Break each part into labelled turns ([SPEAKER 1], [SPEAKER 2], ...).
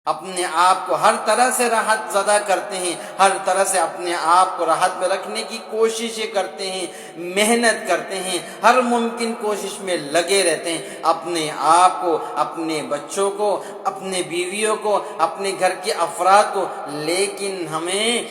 [SPEAKER 1] اپنے آپ کو ہر طرح سے راحت زدہ کرتے ہیں، ہر طرح سے اپنے آپ کو راحت میں رکھنے کی کوششیں کرتے ہیں، محنت کرتے ہیں، ہر ممکن کوشش میں لگے رہتے ہیں، اپنے آپ کو، اپنے بچوں کو، اپنے بیویوں کو، اپنے گھر کے افراد کو، لیکن ہمیں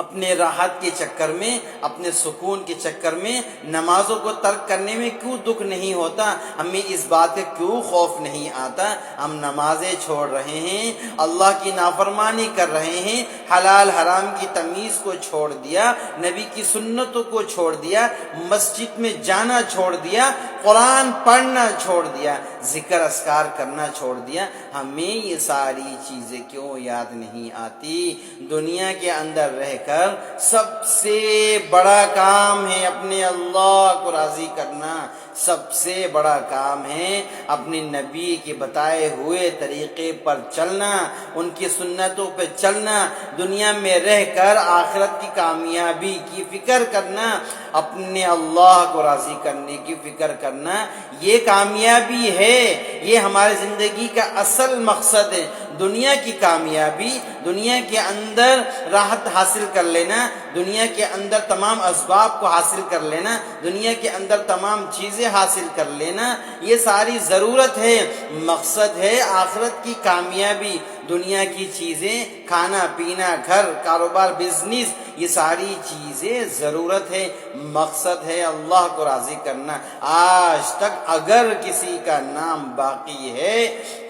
[SPEAKER 1] اپنے راحت کے چکر میں، اپنے سکون کے چکر میں نمازوں کو ترک کرنے میں کیوں دکھ نہیں ہوتا؟ ہمیں اس بات کا کیوں خوف نہیں آتا؟ ہم نمازیں چھوڑ رہے ہیں، اللہ کی نافرمانی کر رہے ہیں، حلال حرام کی تمیز کو چھوڑ دیا، نبی کی سنتوں کو چھوڑ دیا، مسجد میں جانا چھوڑ دیا، قرآن پڑھنا چھوڑ دیا، ذکر اذکار کرنا چھوڑ دیا، ہمیں یہ ساری چیزیں کیوں یاد نہیں آتی؟ دنیا کے اندر رہ کر سب سے بڑا کام ہے اپنے اللہ کو راضی کرنا، سب سے بڑا کام ہے اپنے نبی کے بتائے ہوئے طریقے پر چلنا، ان کی سنتوں پہ چلنا، دنیا میں رہ کر آخرت کی کامیابی کی فکر کرنا، اپنے اللہ کو راضی کرنے کی فکر کرنا، یہ کامیابی ہے، یہ ہماری زندگی کا اصل مقصد ہے۔ دنیا کی کامیابی، دنیا کے اندر راحت حاصل کر لینا، دنیا کے اندر تمام اسباب کو حاصل کر لینا، دنیا کے اندر تمام چیزیں حاصل کر لینا، یہ ساری ضرورت ہے، مقصد ہے آخرت کی کامیابی۔ دنیا کی چیزیں، کھانا پینا، گھر، کاروبار، بزنس، یہ ساری چیزیں ضرورت ہے، مقصد ہے اللہ کو راضی کرنا۔ آج تک اگر کسی کا نام باقی ہے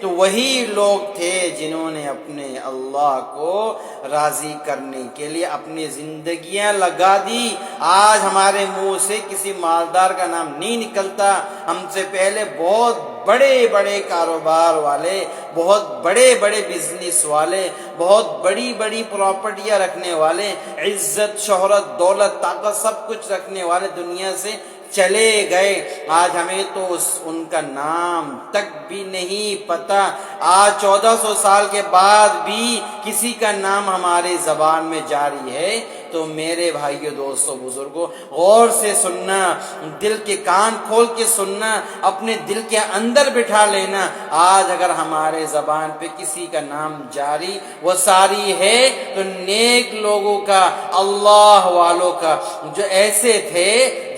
[SPEAKER 1] تو وہی لوگ تھے جنہوں نے اپنے اللہ کو راضی کرنے کے لیے اپنی زندگیاں لگا دی۔ آج ہمارے منہ سے کسی مالدار کا نام نہیں نکلتا، ہم سے پہلے بہت بڑے بڑے کاروبار والے، بہت بڑے بڑے بزنس والے، بہت بڑی بڑی پراپرٹیاں رکھنے والے، عزت، شہرت، دولت، طاقت، سب کچھ رکھنے والے دنیا سے چلے گئے۔ آج ہمیں تو ان کا نام تک بھی نہیں پتا۔ آج 1400 سال کے بعد بھی کسی کا نام ہماری زبان میں جاری ہے تو میرے بھائیو، دوستو، بزرگوں، غور سے سننا، دل کے کان کھول کے سننا، اپنے دل کے اندر بٹھا لینا۔ آج اگر ہمارے زبان پہ کسی کا نام جاری وہ ساری ہے تو نیک لوگوں کا، اللہ والوں کا، جو ایسے تھے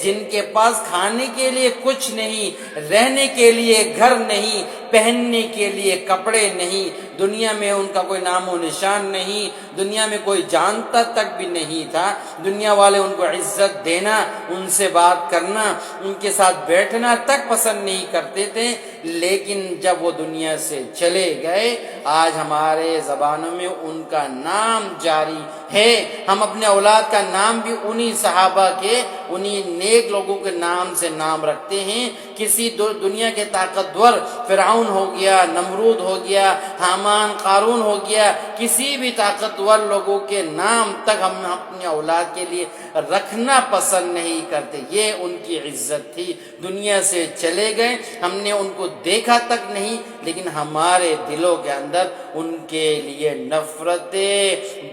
[SPEAKER 1] جن کے پاس کھانے کے لیے کچھ نہیں، رہنے کے لیے گھر نہیں، پہننے کے لیے کپڑے نہیں، دنیا میں ان کا کوئی نام و نشان نہیں، دنیا میں کوئی جانتا تک بھی نہیں تھا، دنیا والے ان کو عزت دینا، ان سے بات کرنا، ان کے ساتھ بیٹھنا تک پسند نہیں کرتے تھے، لیکن جب وہ دنیا سے چلے گئے، آج ہمارے زبانوں میں ان کا نام جاری ہے۔ ہم اپنے اولاد کا نام بھی انہی صحابہ کے، انہی نیک لوگوں کے نام سے نام رکھتے ہیں۔ کسی دنیا کے طاقتور، فرعون ہو گیا، نمرود ہو گیا، حامان، قارون ہو گیا، کسی بھی طاقتور لوگوں کے نام تک ہم اپنے اولاد کے لیے رکھنا پسند نہیں کرتے۔ یہ ان کی عزت تھی، دنیا سے چلے گئے، ہم نے ان کو دیکھا تک نہیں، لیکن ہمارے دلوں کے اندر ان کے لیے نفرت،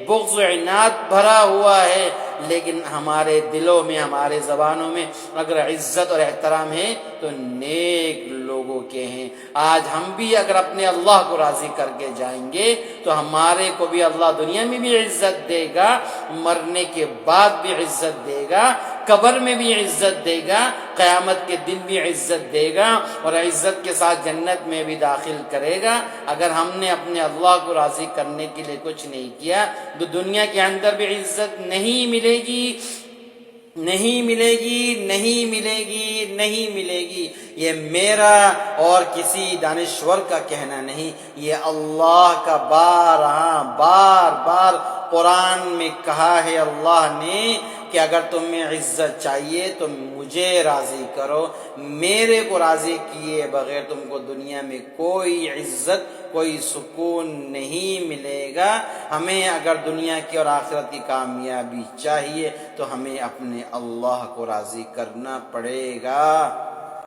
[SPEAKER 1] بغض، عناد بھرا ہوا ہے، لیکن ہمارے دلوں میں، ہمارے زبانوں میں اگر عزت اور احترام ہے تو نیک لوگوں کے ہیں۔ آج ہم بھی اگر اپنے اللہ کو راضی کر کے جائیں گے تو ہمارے کو بھی اللہ دنیا میں بھی عزت دے گا، مرنے کے بعد بھی عزت دے گا، قبر میں بھی عزت دے گا، قیامت کے دن بھی عزت دے گا، اور عزت کے ساتھ جنت میں بھی داخل کرے گا۔ اگر ہم نے اپنے اللہ کو راضی کرنے کے لیے کچھ نہیں کیا تو دنیا کے اندر بھی عزت نہیں ملے گی، نہیں ملے گی، نہیں ملے گی، نہیں ملے گی۔ یہ میرا اور کسی دانشور کا کہنا نہیں، یہ اللہ کا بار بار قرآن میں کہا ہے اللہ نے کہ اگر تمہیں عزت چاہیے تو مجھے راضی کرو، میرے کو راضی کیے بغیر تم کو دنیا میں کوئی عزت، کوئی سکون نہیں ملے گا۔ ہمیں اگر دنیا کی اور آخرت کی کامیابی چاہیے تو ہمیں اپنے اللہ کو راضی کرنا پڑے گا۔